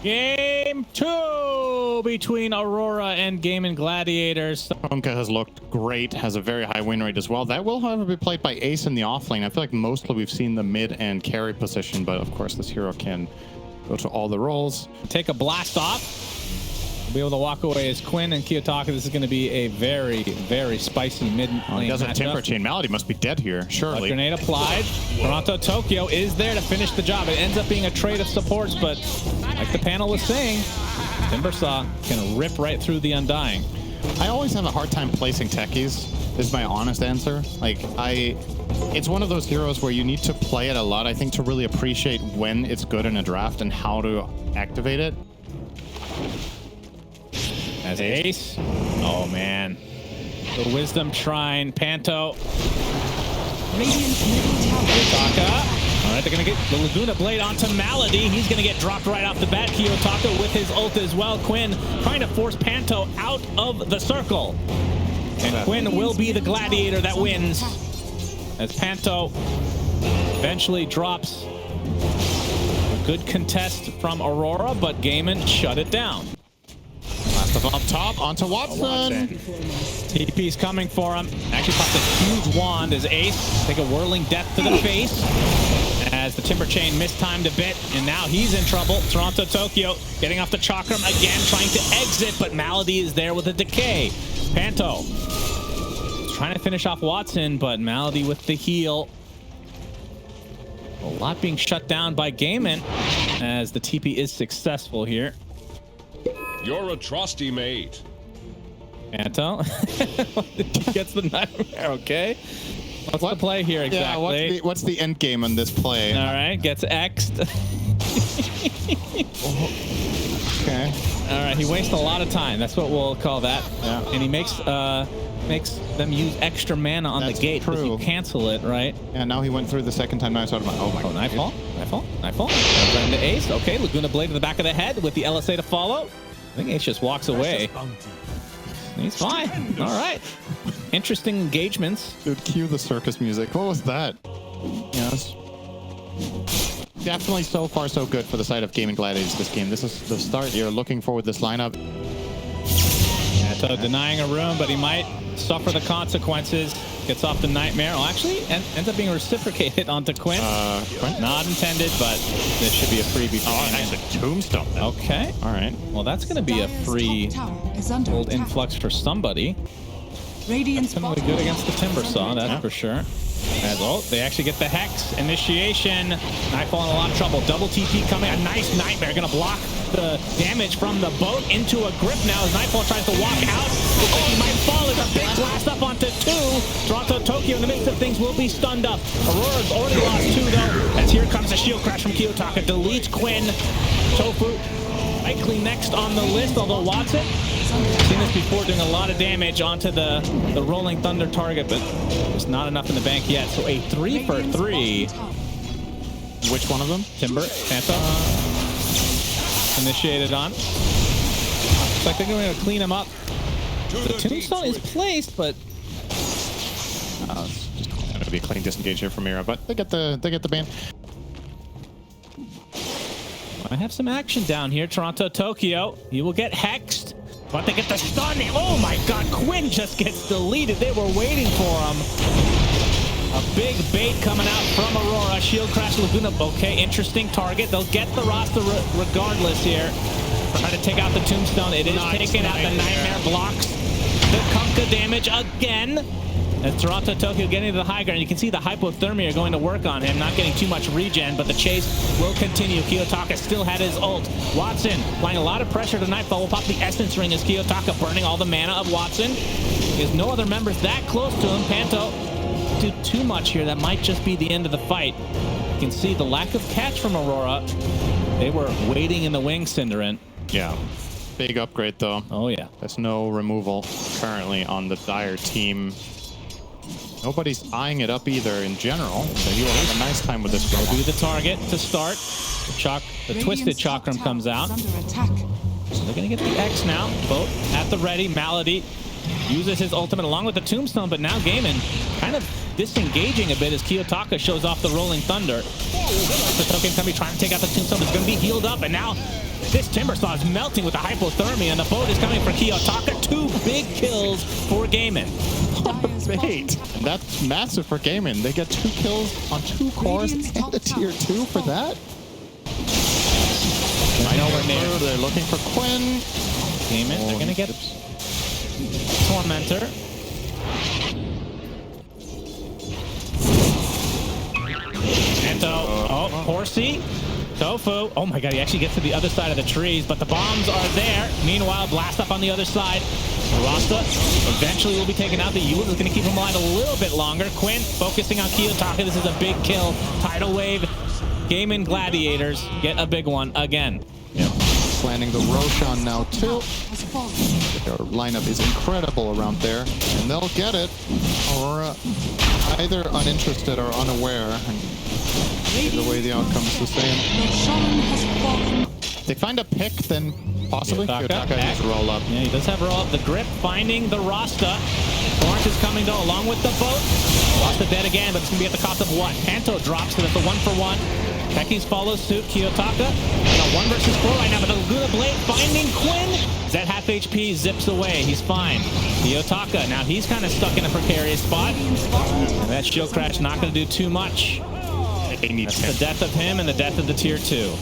Game 2 between Aurora and Gladiators. KUNKKA has looked great, has a very high win rate as well. That will, however, be played by Ace in the offlane. I feel like mostly we've seen the mid and carry position, but of course this hero can go to all the roles. Take a blast off. Be able to walk away as Quinn and KUNKKA. This is going to be a very, very spicy mid lane. He doesn't Timber Chain. Malady must be dead here, surely. Grenade applied. Toronto Tokyo is there to finish the job. It ends up being a trade of supports, but like the panel was saying, Timbersaw can rip right through the Undying. I always have a hard time placing techies, is my honest answer. Like, it's one of those heroes where you need to play it a lot, I think, to really appreciate when it's good in a draft and how to activate it. As Ace. Oh, man. The Wisdom Shrine. Panto. KUNKKA. All right, they're going to get the Laguna Blade onto Malady. He's going to get dropped right off the bat. KUNKKA with his ult as well. Quinn trying to force Panto out of the circle. And Quinn will be the Gladiator that wins. As Panto eventually drops a good contest from Aurora, but Gaiman shut it down. Up top onto Watson. TP's coming for him. Actually popped a huge wand as Ace take a whirling death to the face as the Timber Chain mistimed a bit, and now he's in trouble. Toronto Tokyo getting off the Chakram again, trying to exit, but Malady is there with a decay. Panto trying to finish off Watson, but Malady with the heal. A lot being shut down by Gaiman as the TP is successful here. You're a trusty mate. Panto gets the nightmare. Okay. What's the play here exactly? Yeah, what's the end game on this play? All right, gets X'd. Okay. All right, he wastes a lot of time. That's what we'll call that. Yeah. And he makes them use extra mana on the gate because you cancel it, right? Yeah, now he went through the second time. Now I started my Nightfall. Run to Ace. Okay, Laguna Blade to the back of the head with the LSA to follow. I think Ace just walks away. He's fine. All right. Interesting engagements. Dude, cue the circus music. What was that? Yes. Definitely so far so good for the side of Gaming Gladiators this game. This is the start. You're looking forward to this lineup. Panto denying a room, but he might suffer the consequences. Gets off the nightmare. Well, actually, ends up being reciprocated onto Quinn. Quinn? Not intended, but this should be a freebie. Oh, actually, Tombstone. Then. Okay. All right. Well, that's going to be a free old influx for somebody. Definitely good against the Timbersaw, that's for sure. They actually get the Hex. Initiation. Nightfall in a lot of trouble. Double TP coming. A nice Nightmare. Going to block the damage from the boat into a grip now as Nightfall tries to walk out. Oh, he might fall. There's a big blast up onto 2. Toronto Tokyo in the midst of things will be stunned up. Aurora's already lost 2 though, as here comes a shield crash from KUNKKA. Deletes Quinn. Tofu likely next on the list, although Watson, seen this before, doing a lot of damage onto the Rolling Thunder target, but there's not enough in the bank yet. So a 3 for 3. Which one of them? Timber, Panto. Initiated on. Looks like they're going to clean him up. The Tombstone is placed, but it's just going to be a clean disengage here from Mira, but they get the ban. I have some action down here. Toronto Tokyo. He will get hexed, but they get the stun. Oh my god, Quinn just gets deleted. They were waiting for him. A big bait coming out from Aurora. Shield crash Laguna. Okay, interesting target. They'll get the roster regardless here. Trying to take out the Tombstone. It is taken out. The Nightmare blocks the KUNKKA damage again. As Toronto Tokyo getting to the high ground, you can see the hypothermia going to work on him, not getting too much regen, but the chase will continue. KUNKKA still had his ult. Watson applying a lot of pressure to Nightfall. Will pop the Essence Ring as KUNKKA burning all the mana of Watson. There's no other members that close to him. Panto do too much here. That might just be the end of the fight. You can see the lack of catch from Aurora. They were waiting in the wings, Cinderant. Yeah. Big upgrade, though. Oh, yeah. There's no removal currently on the Dire team. Nobody's eyeing it up either in general, so you will have a nice time with this. Will be the target to start. The Twisted Chakram comes out. So they're going to get the X now. Boat at the ready. Malady uses his ultimate along with the Tombstone, but now Gaiman kind of disengaging a bit as KUNKKA shows off the Rolling Thunder. The token can be trying to take out the Tombstone. It's going to be healed up, and now This Timbersaw is melting with the hypothermia, and the boat is coming for Kiyotaka. 2 big kills for Gaimin. Bait. And that's massive for Gaimin. They get 2 kills on 2 cores and a tier 2 for that. I know we're near. They're looking for Quinn. Gaimin, they're going to get Tormentor. Horsey. Tofu. Oh my god, he actually gets to the other side of the trees, but the bombs are there. Meanwhile, blast up on the other side. Rasta eventually will be taken out. The Yule is going to keep him alive a little bit longer. Quinn focusing on Kiyotaka. This is a big kill. Tidal wave. Gaimin Gladiators get a big one again. Yep. Planning the Roshan now too. Their lineup is incredible around there, and they'll get it. Aurora either uninterested or unaware. And either way, the outcome is the same. If they find a pick, then possibly Kiyotaka needs to roll up. Yeah, he does have roll up. The grip finding the Rasta. Torrent is coming though, along with the boat. Rasta dead again, but it's going to be at the cost of what? Panto drops, so that's a 1-for-1. Techies follows suit. Kiyotaka in a 1 versus 4 right now, but the Laguna Blade finding Quinn. Zed half HP, zips away. He's fine. Kiyotaka, now he's kind of stuck in a precarious spot. And that shield crash not going to do too much. That's the death of him and the death of the tier 2.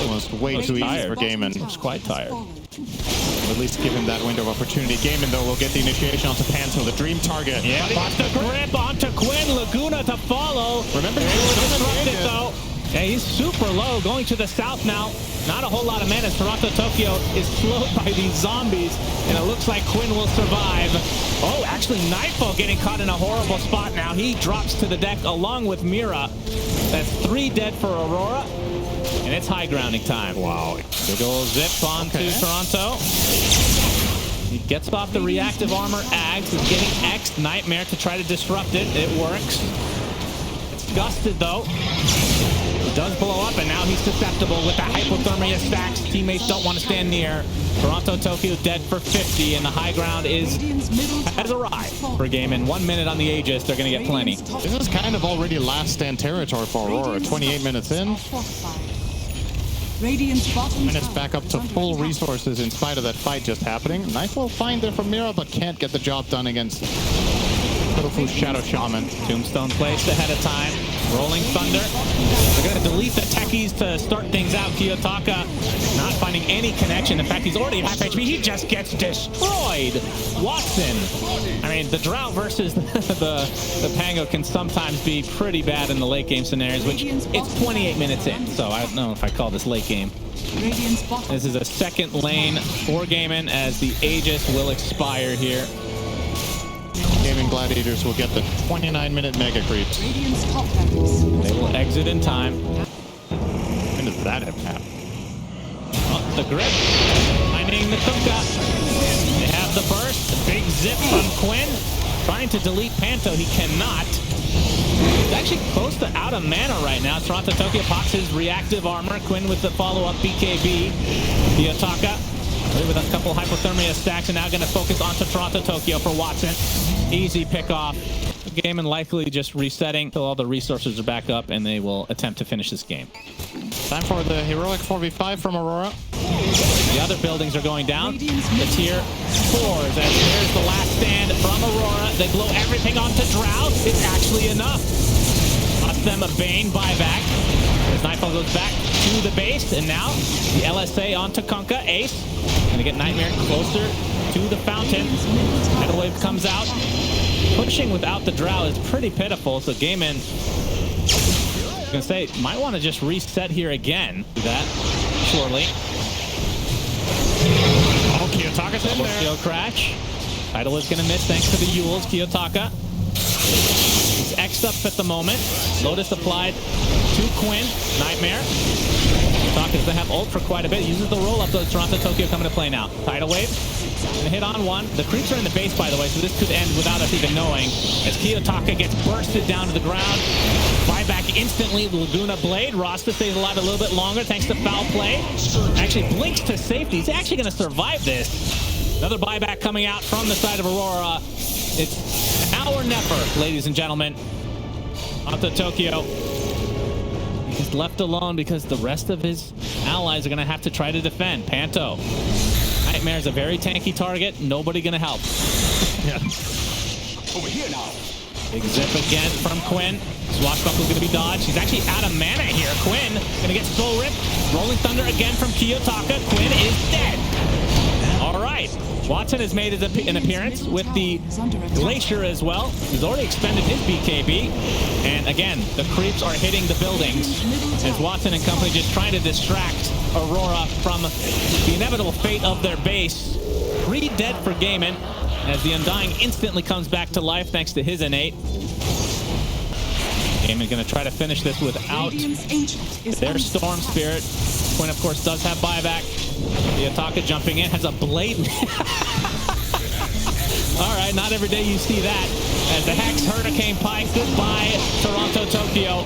Almost way too easy for Gaimin. He's quite tired. At least give him that window of opportunity. Gaimin, though, will get the initiation onto Panto, the dream target. Yeah, but the grip onto Quinn. Laguna to follow. Remember, disrupted though. Yeah, he's super low, going to the south now. Not a whole lot of mana. Toronto Tokyo is slowed by these zombies, and it looks like Quinn will survive. Oh, actually, Nightfall getting caught in a horrible spot now. He drops to the deck along with Mira. That's 3 dead for Aurora, and it's high grounding time. Wow. Big ol' zip onto Toronto. He gets off the reactive armor. Ags is getting X Nightmare to try to disrupt it. It works. It's gusted though. It does blow up, and now he's susceptible with the hypothermia stacks. Teammates don't want to stand near. Toronto Tokyo dead for 50, and the high ground has arrived for Gaimin. 1 minute on the Aegis. They're going to get plenty. This is kind of already last stand territory for Aurora. 28 minutes in. Minutes back up to full resources in spite of that fight just happening. Knife will find there from Mira, but can't get the job done against Tofu Shadow Shaman. Tombstone placed ahead of time. Rolling Thunder. They're going to delete the techies to start things out. Kiyotaka not finding any connection. In fact, he's already at half HP. He just gets destroyed. Watson. I mean, the drought versus the Pango can sometimes be pretty bad in the late game scenarios, which it's 28 minutes in. So I don't know if I call this late game. This is a second lane for Gaimin as the Aegis will expire here. Gaimin Gladiators will get the 29-minute mega creeps. They will exit in time. When does that happen? Oh, the grip. Finding the KUNKKA. They have the burst. Big zip from Quinn. Trying to delete Panto. He cannot. He's actually close to out of mana right now. Toronto Tokyo pops his reactive armor. Quinn with the follow-up BKB. Kiyotaka with a couple hypothermia stacks, and now going to focus onto Toronto Tokyo for Watson. Easy pick off. Gaimin likely just resetting until all the resources are back up, and they will attempt to finish this game. Time for the heroic 4v5 from Aurora. The other buildings are going down. The tier 4s, as there's the last stand from Aurora. They blow everything onto Drow. It's actually enough. Cost them a Bane buyback. As Nightfall goes back to the base, and now the LSA onto KUNKKA. Ace gonna get Nightmare closer to the fountain. Tidal Wave comes out. Pushing without the Drow is pretty pitiful, so Gaimin, I was gonna say, might want to just reset here again. Do that shortly. Oh, Kiyotaka's in there. Shield crash. Tidal is gonna miss thanks to the Yules. Kiyotaka. He's X'd up at the moment. Lotus applied to Quinn. Nightmare. Kiyotaka's gonna have ult for quite a bit. Uses the roll up though. Toronto Tokyo coming to play now. Tidal Wave. Gonna hit on one. The creeps are in the base, by the way, so this could end without us even knowing. As Kiyotaka gets bursted down to the ground. Buyback instantly. Laguna Blade. Rasta stays alive a little bit longer thanks to foul play. Actually blinks to safety. He's actually gonna survive this. Another buyback coming out from the side of Aurora. It's now or never, ladies and gentlemen. Onto Tokyo. He's left alone because the rest of his allies are going to have to try to defend. Panto. Nightmare's a very tanky target. Nobody going to help. Yeah. Over here now. Big zip again from Quinn. Swashbuckle's going to be dodged. He's actually out of mana here. Quinn going to get soul ripped. Rolling Thunder again from Kiyotaka. Quinn is dead. All right. Watson has made an appearance with the Glacier as well. He's already expended his BKB. And again, the creeps are hitting the buildings as Watson and company just trying to distract Aurora from the inevitable fate of their base. 3 dead for Gaiman as the Undying instantly comes back to life thanks to his innate. Gaiman going to try to finish this without their Storm Spirit. Quinn, of course, does have buyback. The Ataka jumping in has a blatant. All right, not every day you see that. As the Hex Hurricane Pike, goodbye, Toronto, Tokyo.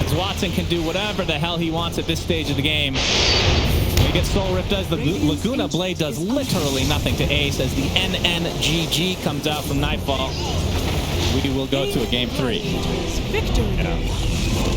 As Watson can do whatever the hell he wants at this stage of the game. He gets Soul Rift, does the Laguna Blade does literally nothing to Ace as the NNGG comes out from Nightfall. We will go to a game 3. Victory. Yeah.